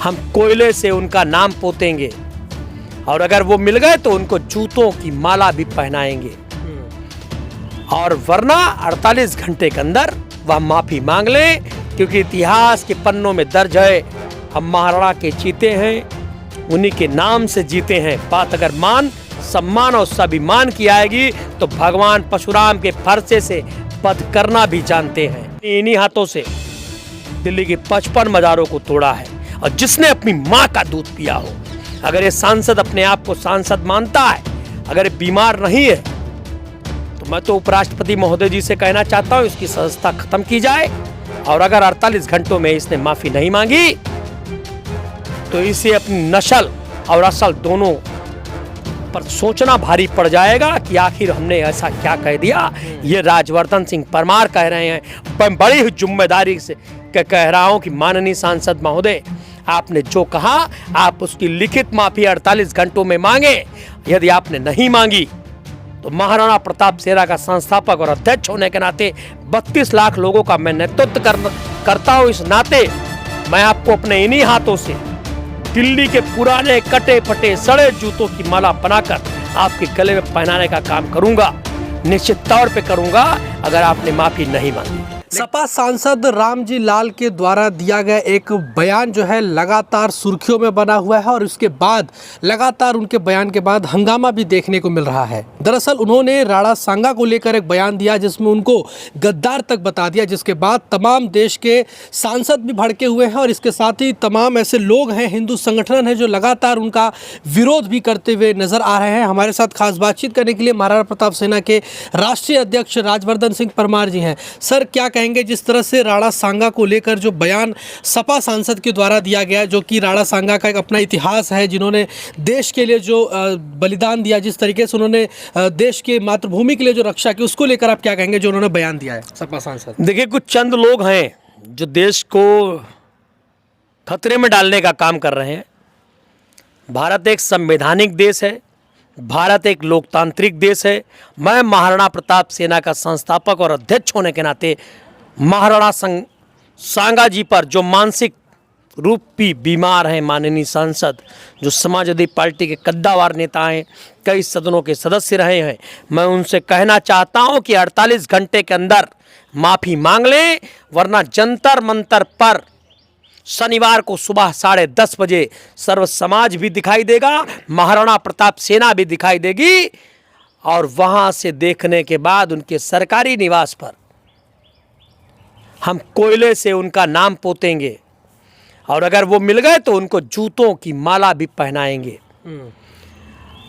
हम कोयले से उनका नाम पोतेंगे और अगर वो मिल गए तो उनको जूतों की माला भी पहनाएंगे और वरना 48 घंटे के अंदर वह माफी मांग लें, क्योंकि इतिहास के पन्नों में दर्ज है हम महाराणा के चीते हैं, उन्हीं के नाम से जीते हैं। बात अगर मान सम्मान और स्वाभिमान की आएगी तो भगवान परशुराम के फरसे से वध करना भी जानते हैं। इन्हीं हाथों से दिल्ली की 55 मज़ारों को तोड़ा है। और जिसने अपनी माँ का दूध पिया हो, अगर ये सांसद अपने आप को सांसद मानता है, अगर ये बीमार नहीं है, तो मैं तो उपराष्ट्रपति महोदय जी से कहना चाहता हूँ इसकी सदस्यता खत्म की जाए और अगर 48 घंटों में इसने माफी नहीं मांगी तो इसे अपनी नस्ल और असल दोनों पर सोचना भारी पड़ जाएगा कि आखिर हमने ऐसा क्या कह दिया। ये राजवर्धन सिंह परमार कह रहे हैं। मैं बड़ी ही जिम्मेदारी से कह रहा हूं कि माननीय सांसद महोदय, आपने जो कहा आप उसकी लिखित माफी 48 घंटों में मांगे। यदि आपने नहीं मांगी तो महाराणा प्रताप सेना का संस्थापक और अध्यक्ष होने के नाते 32 लाख लोगों का मैं नेतृत्व करता हूं, इस नाते मैं आपको अपने इन्हीं हाथों से दिल्ली के पुराने कटे फटे सड़े जूतों की माला बनाकर आपके गले में पहनाने का काम करूंगा, निश्चित तौर पे करूंगा अगर आपने माफी नहीं मांगी। सपा सांसद रामजी लाल के द्वारा दिया गया एक बयान जो है लगातार सुर्खियों में बना हुआ है और उसके बाद लगातार उनके बयान के बाद हंगामा भी देखने को मिल रहा है। दरअसल उन्होंने राणा सांगा को लेकर एक बयान दिया जिसमें उनको गद्दार तक बता दिया, जिसके बाद तमाम देश के सांसद भी भड़के हुए हैं और इसके साथ ही तमाम ऐसे लोग हैं, हिंदू संगठन है जो लगातार उनका विरोध भी करते हुए नजर आ रहे हैं। हमारे साथ खास बातचीत करने के लिए महाराणा प्रताप सेना के राष्ट्रीय अध्यक्ष राजवर्धन सिंह परमार जी हैं। सर, क्या कहेंगे जिस तरह से राणा सांगा को लेकर जो बयान सपा सांसद के द्वारा दिया गया, जो कि राणा सांगा का एक अपना इतिहास है, जिन्होंने देश के लिए जो बलिदान दिया, जिस तरीके से उन्होंने देश के मातृभूमि के लिए जो रक्षा की, उसको लेकर आप क्या कहेंगे जो उन्होंने बयान दिया है सपा सांसद? देखिए, कुछ चंद लोग हैं जो देश को खतरे में डालने का काम कर रहे हैं। भारत एक संवैधानिक देश है, भारत एक लोकतांत्रिक देश है। मैं महाराणा प्रताप सेना का संस्थापक और अध्यक्ष होने के नाते महाराणा सांगा जी पर जो मानसिक रूपी बीमार हैं माननीय सांसद, जो समाजवादी पार्टी के कद्दावर नेता हैं, कई सदनों के सदस्य रहे हैं, मैं उनसे कहना चाहता हूं कि 48 घंटे के अंदर माफ़ी मांग लें, वरना जंतर मंतर पर शनिवार को सुबह 10:30 बजे सर्व समाज भी दिखाई देगा, महाराणा प्रताप सेना भी दिखाई देगी और वहां से देखने के बाद उनके सरकारी निवास पर हम कोयले से उनका नाम पोतेंगे और अगर वो मिल गए तो उनको जूतों की माला भी पहनाएंगे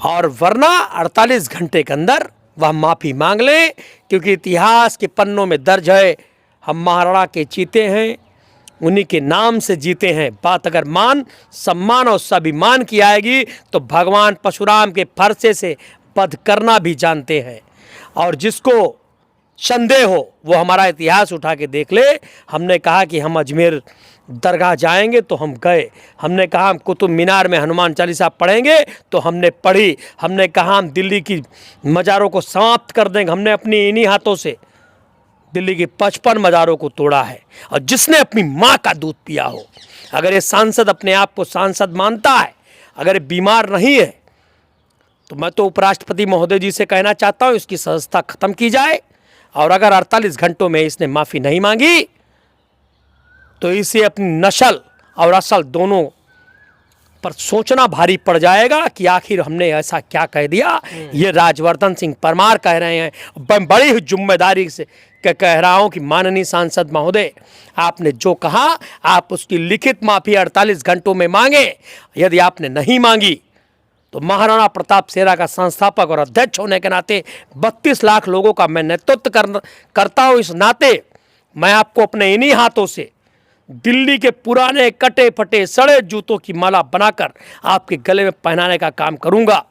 और वरना 48 घंटे के अंदर वह माफ़ी मांग लें, क्योंकि इतिहास के पन्नों में दर्ज है हम महाराणा के चीते हैं, उन्हीं के नाम से जीते हैं। बात अगर मान सम्मान और स्वाभिमान की आएगी तो भगवान परशुराम के फरसे से वध करना भी जानते हैं। और जिसको संदेह हो वो हमारा इतिहास उठा के देख ले। हमने कहा कि हम अजमेर दरगाह जाएंगे तो हम गए, हमने कहा हम कुतुब मीनार में हनुमान चालीसा पढ़ेंगे तो हमने पढ़ी, हमने कहा हम दिल्ली की मज़ारों को समाप्त कर देंगे, हमने अपनी इन्हीं हाथों से दिल्ली की 55 मज़ारों को तोड़ा है। और जिसने अपनी माँ का दूध पिया हो, अगर ये सांसद अपने आप को सांसद मानता है, अगर ये बीमार नहीं है, तो मैं तो उपराष्ट्रपति महोदय जी से कहना चाहता हूँ इसकी सदस्यता खत्म की जाए और अगर 48 घंटों में इसने माफ़ी नहीं मांगी तो इसे अपनी नस्ल और असल दोनों पर सोचना भारी पड़ जाएगा कि आखिर हमने ऐसा क्या कह दिया। ये राजवर्धन सिंह परमार कह रहे हैं। मैं बड़ी ही जिम्मेदारी से कह रहा हूं कि माननीय सांसद महोदय, आपने जो कहा आप उसकी लिखित माफ़ी 48 घंटों में मांगे। यदि आपने नहीं मांगी तो महाराणा प्रताप सेना का संस्थापक और अध्यक्ष होने के नाते 32 लाख लोगों का मैं नेतृत्व करता हूं, इस नाते मैं आपको अपने इन्हीं हाथों से दिल्ली के पुराने कटे फटे सड़े जूतों की माला बनाकर आपके गले में पहनाने का काम करूंगा,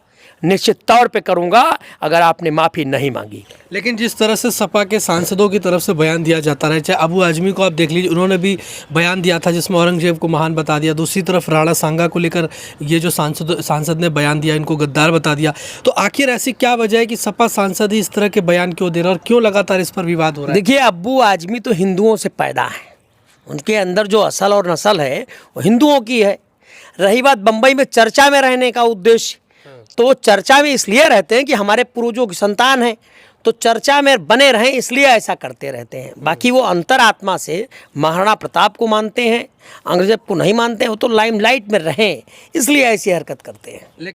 निश्चित तौर पे करूंगा अगर आपने माफ़ी नहीं मांगी। लेकिन जिस तरह से सपा के सांसदों की तरफ से बयान दिया जाता रहा, चाहे अबू आजमी को आप देख लीजिए, उन्होंने भी बयान दिया था जिसमें औरंगजेब को महान बता दिया। दूसरी तरफ राणा सांगा को लेकर ये जो सांसद ने बयान दिया, इनको गद्दार बता दिया। तो आखिर ऐसी क्या वजह है कि सपा सांसद ही इस तरह के बयान क्यों दे रहे हैं और क्यों लगातार इस पर विवाद हो रहा है? देखिए, अबू आजमी तो हिंदुओं से पैदा है, उनके अंदर जो असल और नस्ल है वो हिंदुओं की है। रही बात बम्बई में चर्चा में रहने का उद्देश्य, तो वो चर्चा में इसलिए रहते हैं कि हमारे पूर्वजों की संतान है, तो चर्चा में बने रहें इसलिए ऐसा करते रहते हैं। बाकी वो अंतरात्मा से महाराणा प्रताप को मानते हैं, औरंगजेब को नहीं मानते हैं, वो तो लाइमलाइट में रहें इसलिए ऐसी हरकत करते हैं।